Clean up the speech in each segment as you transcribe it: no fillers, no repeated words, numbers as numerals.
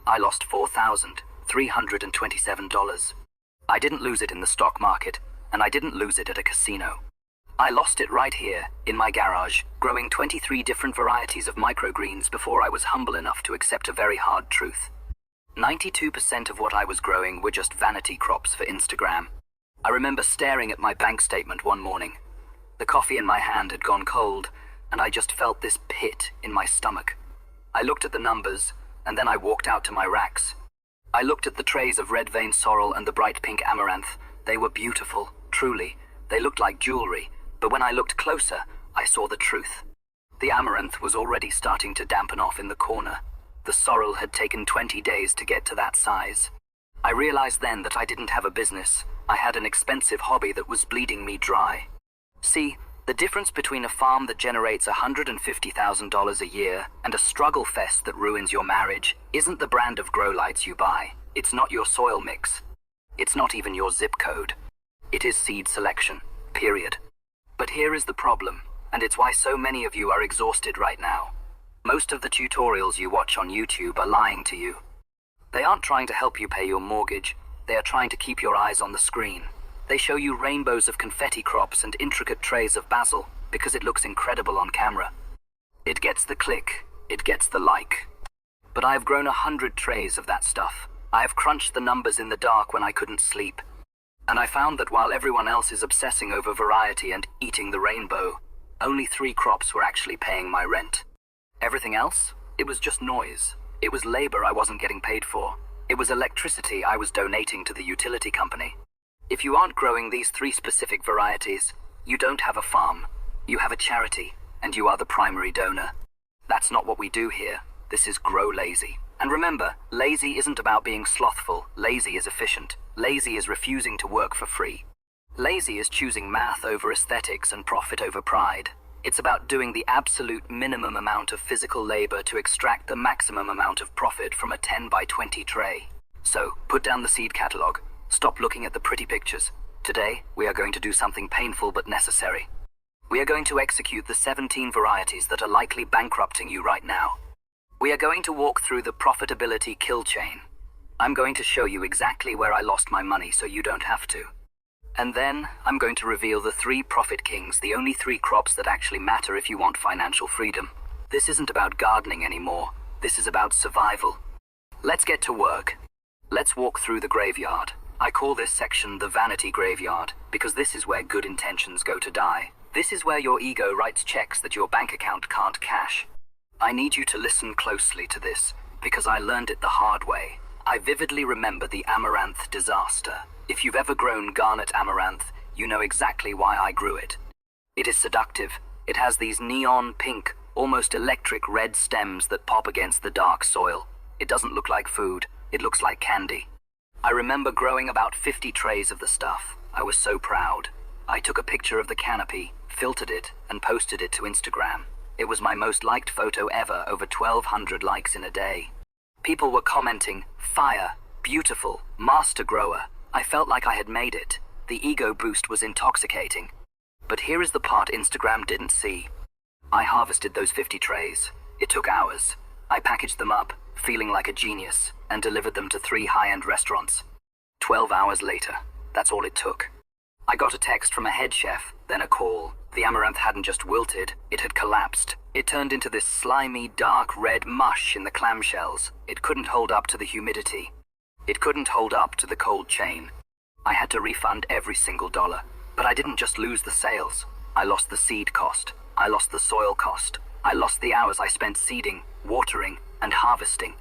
I lost $4,327. I didn't lose it in the stock market, and I didn't lose it at a casino. I lost it right here, in my garage, growing 23 different varieties of microgreens before I was humble enough to accept a very hard truth. 92% of what I was growing were just vanity crops for Instagram. I remember staring at my bank statement one morning. The coffee in my hand had gone cold, and I just felt this pit in my stomach. I looked at the numbers, and then I walked out to my racks. I looked at the trays of red vein sorrel and the bright pink amaranth. They were beautiful, truly. They looked like jewelry, but when I looked closer, I saw the truth. The amaranth was already starting to dampen off in the corner. The sorrel had taken 20 days to get to that size. I realized then that I didn't have a business. I had an expensive hobby that was bleeding me dry. See, the difference between a farm that generates $150,000 a year and a struggle fest that ruins your marriage isn't the brand of grow lights you buy. It's not your soil mix. It's not even your zip code. It is seed selection, period. But here is the problem, and it's why so many of you are exhausted right now. Most of the tutorials you watch on YouTube are lying to you. They aren't trying to help you pay your mortgage. They are trying to keep your eyes on the screen. They show you rainbows of confetti crops and intricate trays of basil because it looks incredible on camera. It gets the click, it gets the like. But I have grown 100 trays of that stuff. I have crunched the numbers in the dark when I couldn't sleep. And I found that while everyone else is obsessing over variety and eating the rainbow, only 3 crops were actually paying my rent. Everything else? It was just noise. It was labor I wasn't getting paid for. It was electricity I was donating to the utility company. If you aren't growing these 3 specific varieties, you don't have a farm. You have a charity, and you are the primary donor. That's not what we do here. This is grow lazy. And remember, lazy isn't about being slothful. Lazy is efficient. Lazy is refusing to work for free. Lazy is choosing math over aesthetics and profit over pride. It's about doing the absolute minimum amount of physical labor to extract the maximum amount of profit from a 10 by 20 tray. So, put down the seed catalog. Stop looking at the pretty pictures. Today, we are going to do something painful but necessary. We are going to execute the 17 varieties that are likely bankrupting you right now. We are going to walk through the profitability kill chain. I'm going to show you exactly where I lost my money so you don't have to. And then, I'm going to reveal the 3 profit kings, the only 3 crops that actually matter if you want financial freedom. This isn't about gardening anymore. This is about survival. Let's get to work. Let's walk through the graveyard. I call this section the vanity graveyard because this is where good intentions go to die. This is where your ego writes checks that your bank account can't cash. I need you to listen closely to this because I learned it the hard way. I vividly remember the amaranth disaster. If you've ever grown garnet amaranth, you know exactly why I grew it. It is seductive. It has these neon pink, almost electric red stems that pop against the dark soil. It doesn't look like food. It looks like candy. I remember growing about 50 trays of the stuff. I was so proud. I took a picture of the canopy, filtered it, and posted it to Instagram. It was my most liked photo ever, over 1,200 likes in a day. People were commenting, "Fire, beautiful, master grower." I felt like I had made it. The ego boost was intoxicating. But here is the part Instagram didn't see. I harvested those 50 trays. It took hours. I packaged them up, feeling like a genius, and delivered them to 3 high-end restaurants. 12 hours later, that's all it took. I got a text from a head chef, then a call. The amaranth hadn't just wilted, it had collapsed. It turned into this slimy, dark red mush in the clamshells. It couldn't hold up to the humidity. It couldn't hold up to the cold chain. I had to refund every single dollar. But I didn't just lose the sales. I lost the seed cost. I lost the soil cost. I lost the hours I spent seeding, watering, and harvesting.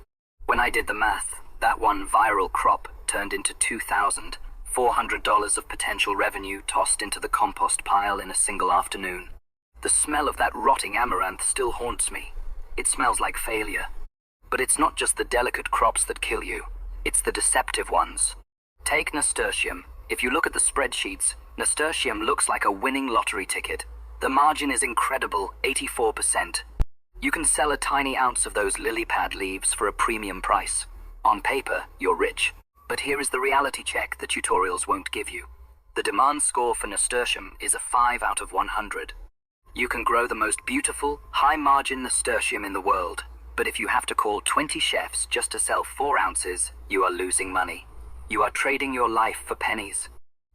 When I did the math, that one viral crop turned into $2,400 of potential revenue tossed into the compost pile in a single afternoon. The smell of that rotting amaranth still haunts me. It smells like failure. But it's not just the delicate crops that kill you. It's the deceptive ones. Take nasturtium. If you look at the spreadsheets, nasturtium looks like a winning lottery ticket. The margin is incredible, 84%. You can sell a tiny ounce of those lily pad leaves for a premium price. On paper, you're rich. But here is the reality check the tutorials won't give you. The demand score for nasturtium is a 5 out of 100. You can grow the most beautiful, high-margin nasturtium in the world. But if you have to call 20 chefs just to sell 4 ounces, you are losing money. You are trading your life for pennies.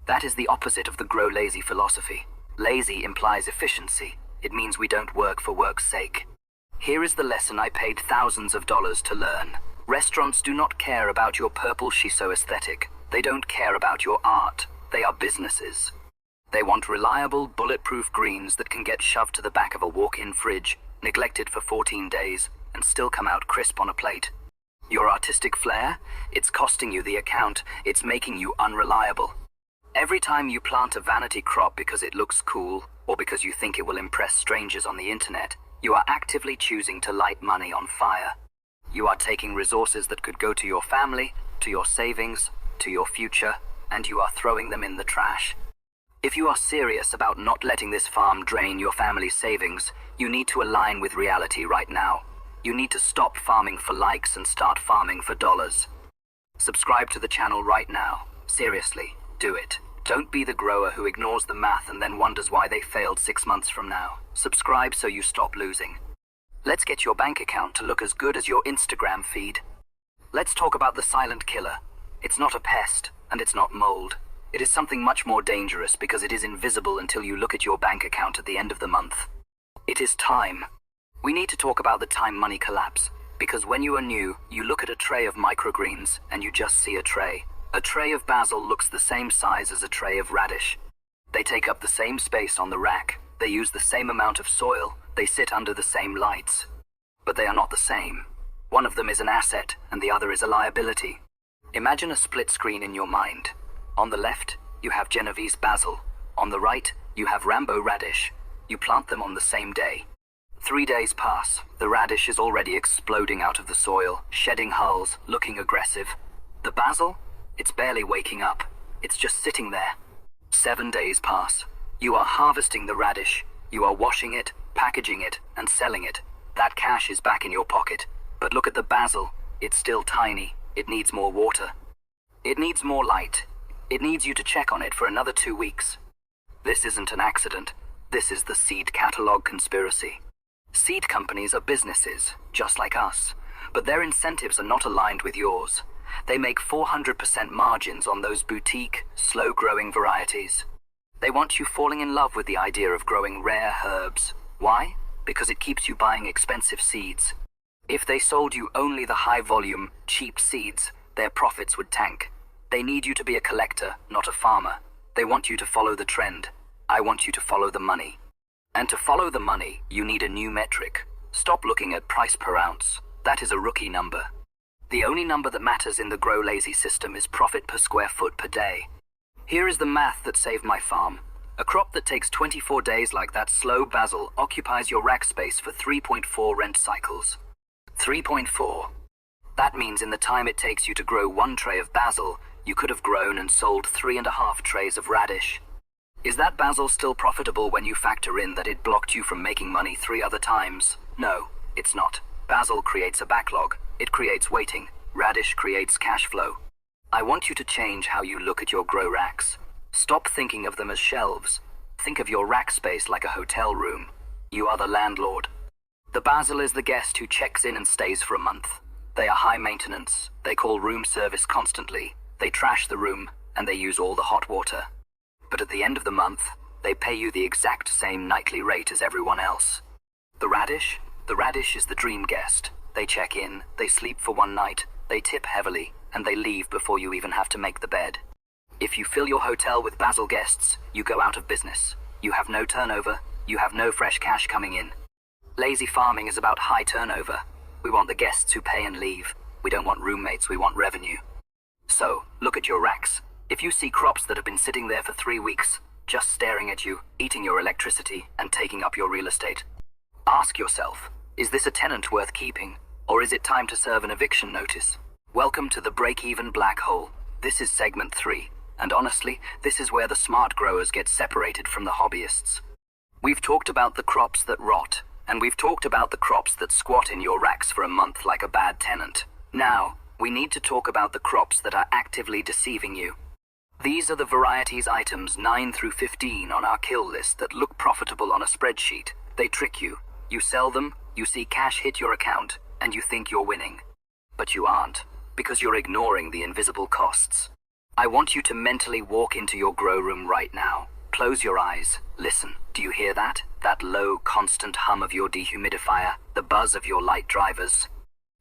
That is the opposite of the grow lazy philosophy. Lazy implies efficiency. It means we don't work for work's sake. Here is the lesson I paid thousands of dollars to learn. Restaurants do not care about your purple shiso aesthetic. They don't care about your art. They are businesses. They want reliable, bulletproof greens that can get shoved to the back of a walk-in fridge, neglected for 14 days, and still come out crisp on a plate. Your artistic flair? It's costing you the account. It's making you unreliable. Every time you plant a vanity crop because it looks cool, or because you think it will impress strangers on the internet, you are actively choosing to light money on fire. You are taking resources that could go to your family, to your savings, to your future, and you are throwing them in the trash. If you are serious about not letting this farm drain your family's savings, you need to align with reality right now. You need to stop farming for likes and start farming for dollars. Subscribe to the channel right now. Seriously, do it. Don't be the grower who ignores the math and then wonders why they failed 6 months from now. Subscribe so you stop losing. Let's get your bank account to look as good as your Instagram feed. Let's talk about the silent killer. It's not a pest, and it's not mold. It is something much more dangerous because it is invisible until you look at your bank account at the end of the month. It is time. We need to talk about the time money collapse, because when you are new, you look at a tray of microgreens and you just see a tray. A tray of basil looks the same size as a tray of radish. They take up the same space on the rack. They use the same amount of soil. They sit under the same lights. But they are not the same. One of them is an asset and the other is a liability. Imagine a split screen in your mind. On the left, you have Genovese basil. On the right, you have Rambo radish. You plant them on the same day. 3 days pass. The radish is already exploding out of the soil, shedding hulls, looking aggressive. The basil? It's barely waking up. It's just sitting there. 7 days pass. You are harvesting the radish. You are washing it, packaging it, and selling it. That cash is back in your pocket. But look at the basil. It's still tiny. It needs more water. It needs more light. It needs you to check on it for another 2 weeks. This isn't an accident. This is the seed catalog conspiracy. Seed companies are businesses, just like us, but their incentives are not aligned with yours. They make 400% margins on those boutique, slow-growing varieties. They want you falling in love with the idea of growing rare herbs. Why? Because it keeps you buying expensive seeds. If they sold you only the high-volume, cheap seeds, their profits would tank. They need you to be a collector, not a farmer. They want you to follow the trend. I want you to follow the money. And to follow the money, you need a new metric. Stop looking at price per ounce. That is a rookie number. The only number that matters in the Grow Lazy system is profit per square foot per day. Here is the math that saved my farm. A crop that takes 24 days like that slow basil occupies your rack space for 3.4 rent cycles. 3.4. That means in the time it takes you to grow 1 tray of basil, you could have grown and sold 3.5 trays of radish. Is that basil still profitable when you factor in that it blocked you from making money 3 other times? No, it's not. Basil creates a backlog. It creates waiting. Radish creates cash flow. I want you to change how you look at your grow racks. Stop thinking of them as shelves. Think of your rack space like a hotel room. You are the landlord. The basil is the guest who checks in and stays for a month. They are high maintenance. They call room service constantly. They trash the room, and they use all the hot water. But at the end of the month, they pay you the exact same nightly rate as everyone else. The radish is the dream guest. They check in, they sleep for 1 night, they tip heavily, and they leave before you even have to make the bed. If you fill your hotel with basil guests, you go out of business. You have no turnover, you have no fresh cash coming in. Lazy farming is about high turnover. We want the guests who pay and leave. We don't want roommates, we want revenue. So, look at your racks. If you see crops that have been sitting there for 3 weeks, just staring at you, eating your electricity, and taking up your real estate, ask yourself, is this a tenant worth keeping, or is it time to serve an eviction notice? Welcome to the break-even black hole. This is segment 3, and honestly, this is where the smart growers get separated from the hobbyists. We've talked about the crops that rot, and we've talked about the crops that squat in your racks for a month like a bad tenant. Now, we need to talk about the crops that are actively deceiving you. These are the varieties items 9 through 15 on our kill list that look profitable on a spreadsheet. They trick you. You sell them, you see cash hit your account, and you think you're winning. But you aren't, because you're ignoring the invisible costs. I want you to mentally walk into your grow room right now. Close your eyes. Listen. Do you hear that? That low, constant hum of your dehumidifier, the buzz of your light drivers,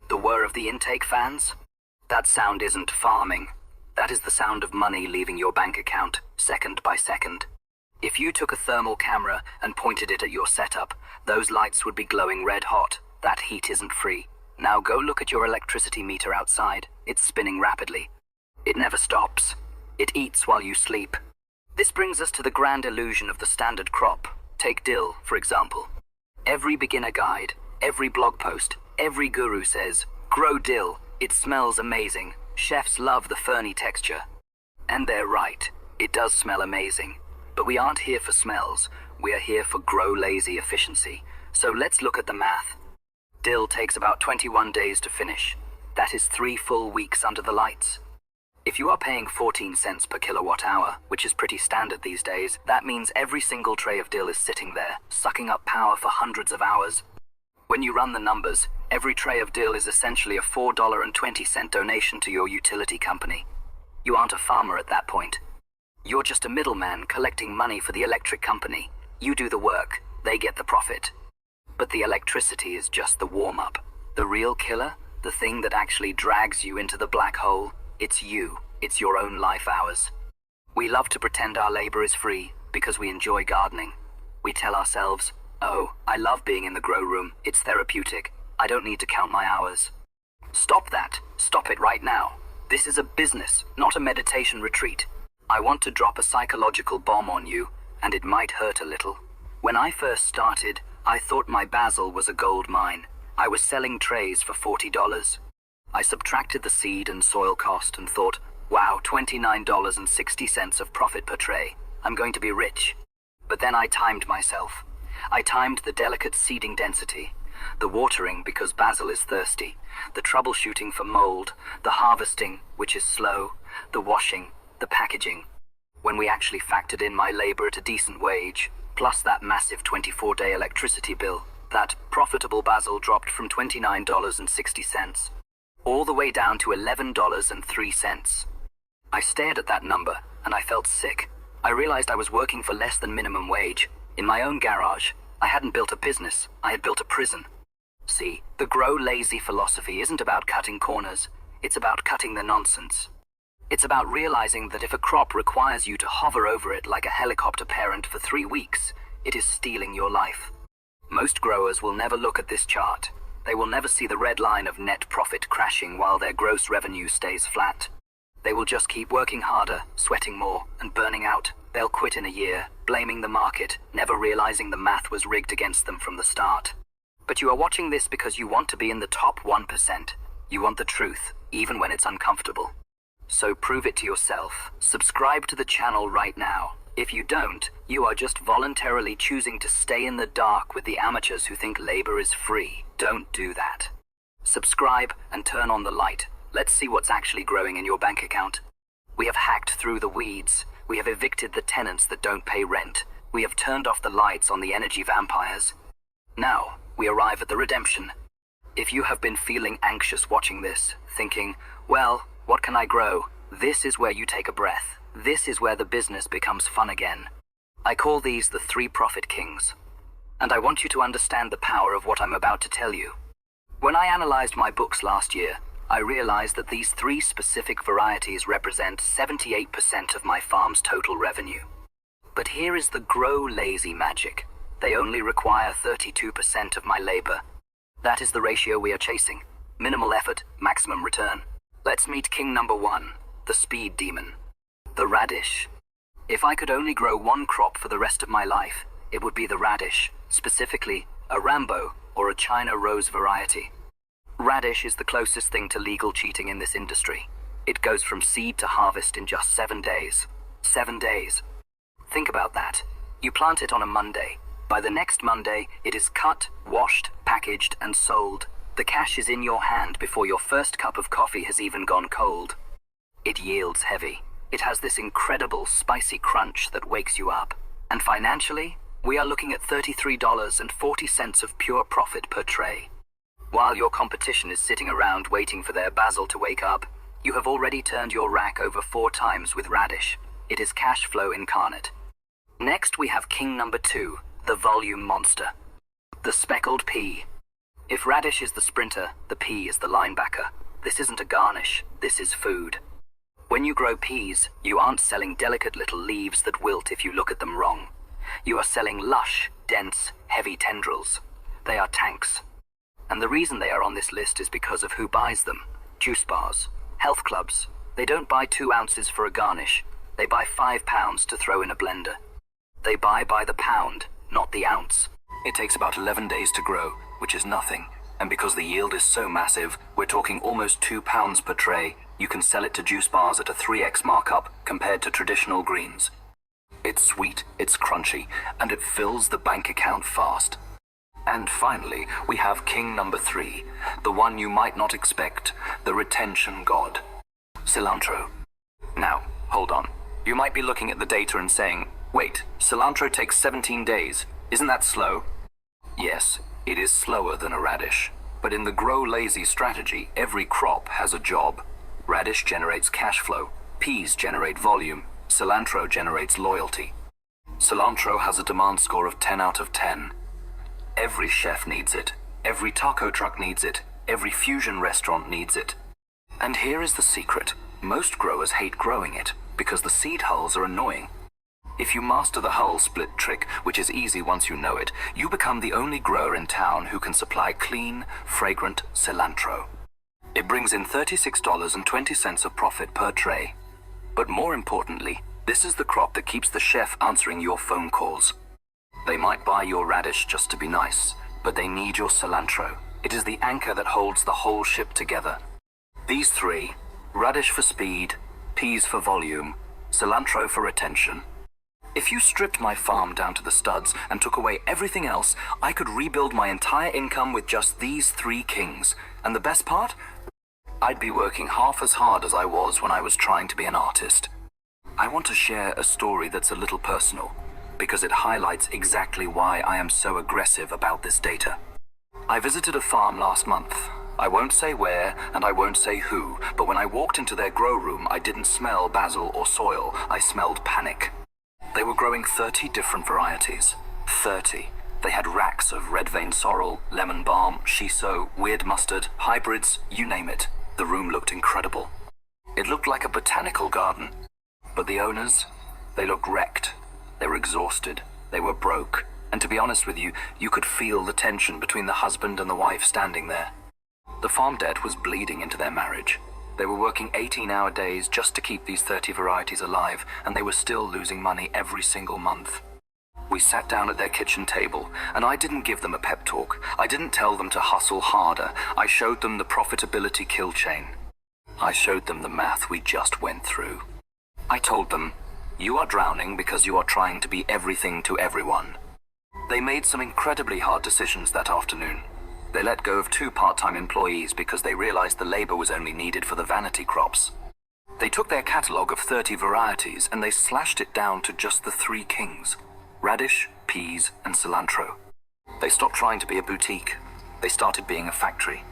the whir of the intake fans? That sound isn't farming. That is the sound of money leaving your bank account, second by second. If you took a thermal camera and pointed it at your setup, those lights would be glowing red hot. That heat isn't free. Now go look at your electricity meter outside. It's spinning rapidly. It never stops. It eats while you sleep. This brings us to the grand illusion of the standard crop. Take dill, for example. Every beginner guide, every blog post, every guru says, grow dill, it smells amazing. Chefs love the ferny texture. And they're right, it does smell amazing. But we aren't here for smells, we are here for grow lazy efficiency. So let's look at the math. Dill takes about 21 days to finish. That is 3 full weeks under the lights. If you are paying 14 cents per kilowatt hour, which is pretty standard these days, that means every single tray of dill is sitting there, sucking up power for hundreds of hours. When you run the numbers, every tray of dill is essentially a $4.20 donation to your utility company. You aren't a farmer at that point. You're just a middleman collecting money for the electric company. You do the work, they get the profit. But the electricity is just the warm-up. The real killer, the thing that actually drags you into the black hole, it's you. It's your own life hours. We love to pretend our labor is free because we enjoy gardening. We tell ourselves, oh, I love being in the grow room. It's therapeutic. I don't need to count my hours. Stop that. Stop it right now. This is a business, not a meditation retreat. I want to drop a psychological bomb on you, and it might hurt a little. When I first started, I thought my basil was a gold mine. I was selling trays for $40. I subtracted the seed and soil cost and thought, wow, $29.60 of profit per tray. I'm going to be rich. But then I timed myself. I timed the delicate seeding density, the watering because basil is thirsty, the troubleshooting for mold, the harvesting, which is slow, the washing, the packaging. When we actually factored in my labor at a decent wage, plus that massive 24-day electricity bill, that profitable basil dropped from $29.60. all the way down to $11.03. I stared at that number, and I felt sick. I realized I was working for less than minimum wage. In my own garage, I hadn't built a business, I had built a prison. See, the grow lazy philosophy isn't about cutting corners, it's about cutting the nonsense. It's about realizing that if a crop requires you to hover over it like a helicopter parent for 3 weeks, it is stealing your life. Most growers will never look at this chart. They will never see the red line of net profit crashing while their gross revenue stays flat. They will just keep working harder, sweating more, and burning out. They'll quit in a year, blaming the market, never realizing the math was rigged against them from the start. But you are watching this because you want to be in the top 1%. You want the truth, even when it's uncomfortable. So prove it to yourself. Subscribe to the channel right now. If you don't, you are just voluntarily choosing to stay in the dark with the amateurs who think labor is free. Don't do that. Subscribe and turn on the light. Let's see what's actually growing in your bank account. We have hacked through the weeds. We have evicted the tenants that don't pay rent. We have turned off the lights on the energy vampires. Now, we arrive at the redemption. If you have been feeling anxious watching this, thinking, well, what can I grow? This is where you take a breath. This is where the business becomes fun again. I call these the 3 profit kings. And I want you to understand the power of what I'm about to tell you. When I analyzed my books last year, I realized that these 3 specific varieties represent 78% of my farm's total revenue. But here is the grow lazy magic. They only require 32% of my labor. That is the ratio we are chasing. Minimal effort, maximum return. Let's meet king number 1, the speed demon, the radish. If I could only grow one crop for the rest of my life, it would be the radish, specifically a Rambo or a China Rose variety. Radish is the closest thing to legal cheating in this industry. It goes from seed to harvest in just 7 days. 7 days. Think about that. You plant it on a Monday. By the next Monday, it is cut, washed, packaged, and sold. The cash is in your hand before your first cup of coffee has even gone cold. It yields heavy. It has this incredible spicy crunch that wakes you up. And financially, we are looking at $33.40 of pure profit per tray. While your competition is sitting around waiting for their basil to wake up, you have already turned your rack over 4 times with radish. It is cash flow incarnate. Next we have king number 2, the volume monster. The speckled pea. If radish is the sprinter, the pea is the linebacker. This isn't a garnish, this is food. When you grow peas, you aren't selling delicate little leaves that wilt if you look at them wrong. You are selling lush, dense, heavy tendrils. They are tanks. And the reason they are on this list is because of who buys them. Juice bars, health clubs. They don't buy 2 ounces for a garnish. They buy 5 pounds to throw in a blender. They buy by the pound, not the ounce. It takes about 11 days to grow, which is nothing. And because the yield is so massive, we're talking almost 2 pounds per tray, you can sell it to juice bars at a 3x markup compared to traditional greens. It's sweet, it's crunchy, and it fills the bank account fast. And finally, we have king number 3, the one you might not expect, the retention god. Cilantro. Now, hold on. You might be looking at the data and saying, wait, cilantro takes 17 days. Isn't that slow? Yes, it is slower than a radish. But in the grow lazy strategy, every crop has a job. Radish generates cash flow, peas generate volume, cilantro generates loyalty. Cilantro has a demand score of 10 out of 10. Every chef needs it, every taco truck needs it, every fusion restaurant needs it. And here is the secret. Most growers hate growing it because the seed hulls are annoying. If you master the hull split trick, which is easy once you know it, you become the only grower in town who can supply clean, fragrant cilantro. It brings in $36.20 of profit per tray. But more importantly, this is the crop that keeps the chef answering your phone calls. They might buy your radish just to be nice, but they need your cilantro. It is the anchor that holds the whole ship together. These 3, radish for speed, peas for volume, cilantro for retention. If you stripped my farm down to the studs and took away everything else, I could rebuild my entire income with just these 3 kings. And the best part? I'd be working half as hard as I was when I was trying to be an artist. I want to share a story that's a little personal, because it highlights exactly why I am so aggressive about this data. I visited a farm last month. I won't say where, and I won't say who, but when I walked into their grow room, I didn't smell basil or soil. I smelled panic. They were growing 30 different varieties. 30. They had racks of red vein sorrel, lemon balm, shiso, weird mustard, hybrids, you name it. The room looked incredible. It looked like a botanical garden. But the owners, they looked wrecked. They were exhausted. They were broke. And to be honest with you, you could feel the tension between the husband and the wife standing there. The farm debt was bleeding into their marriage. They were working 18-hour days just to keep these 30 varieties alive, and they were still losing money every single month. We sat down at their kitchen table, and I didn't give them a pep talk. I didn't tell them to hustle harder. I showed them the profitability kill chain. I showed them the math we just went through. I told them, you are drowning because you are trying to be everything to everyone. They made some incredibly hard decisions that afternoon. They let go of 2 part-time employees because they realized the labor was only needed for the vanity crops. They took their catalog of 30 varieties and they slashed it down to just the 3 kings: radish, peas, and cilantro. They stopped trying to be a boutique. They started being a factory.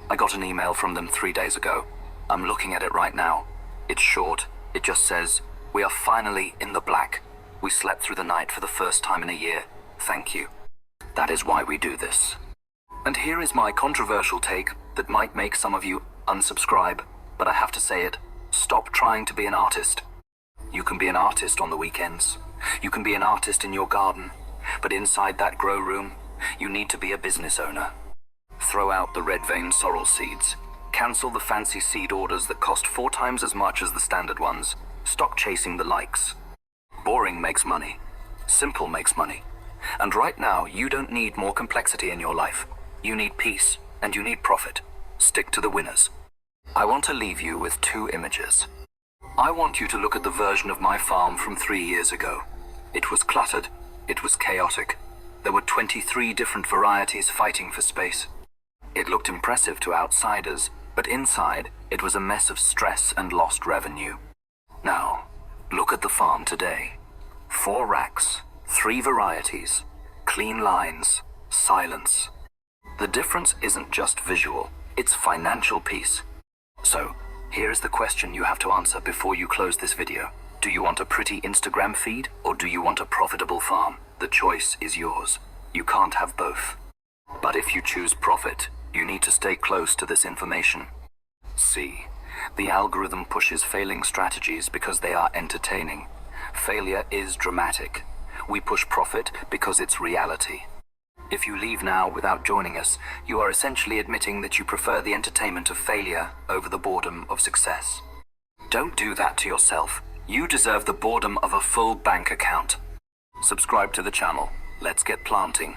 I got an email from them 3 days ago. I'm looking at it right now. It's short. It just says, we are finally in the black. We slept through the night for the first time in a year. Thank you. That is why we do this. And here is my controversial take that might make some of you unsubscribe, but I have to say it. Stop trying to be an artist. You can be an artist on the weekends. You can be an artist in your garden. But inside that grow room, you need to be a business owner. Throw out the red vein sorrel seeds. Cancel the fancy seed orders that cost 4 times as much as the standard ones. Stop chasing the likes. Boring makes money. Simple makes money. And right now, you don't need more complexity in your life. You need peace, and you need profit. Stick to the winners. I want to leave you with 2 images. I want you to look at the version of my farm from 3 years ago. It was cluttered. It was chaotic. There were 23 different varieties fighting for space. It looked impressive to outsiders, but inside, it was a mess of stress and lost revenue. Now, look at the farm today. 4 racks, 3 varieties, clean lines, silence. The difference isn't just visual, it's financial peace. So, here is the question you have to answer before you close this video. Do you want a pretty Instagram feed, or do you want a profitable farm? The choice is yours. You can't have both. But if you choose profit, you need to stay close to this information. C. The algorithm pushes failing strategies because they are entertaining. Failure is dramatic. We push profit because it's reality. If you leave now without joining us, you are essentially admitting that you prefer the entertainment of failure over the boredom of success. Don't do that to yourself. You deserve the boredom of a full bank account. Subscribe to the channel. Let's get planting.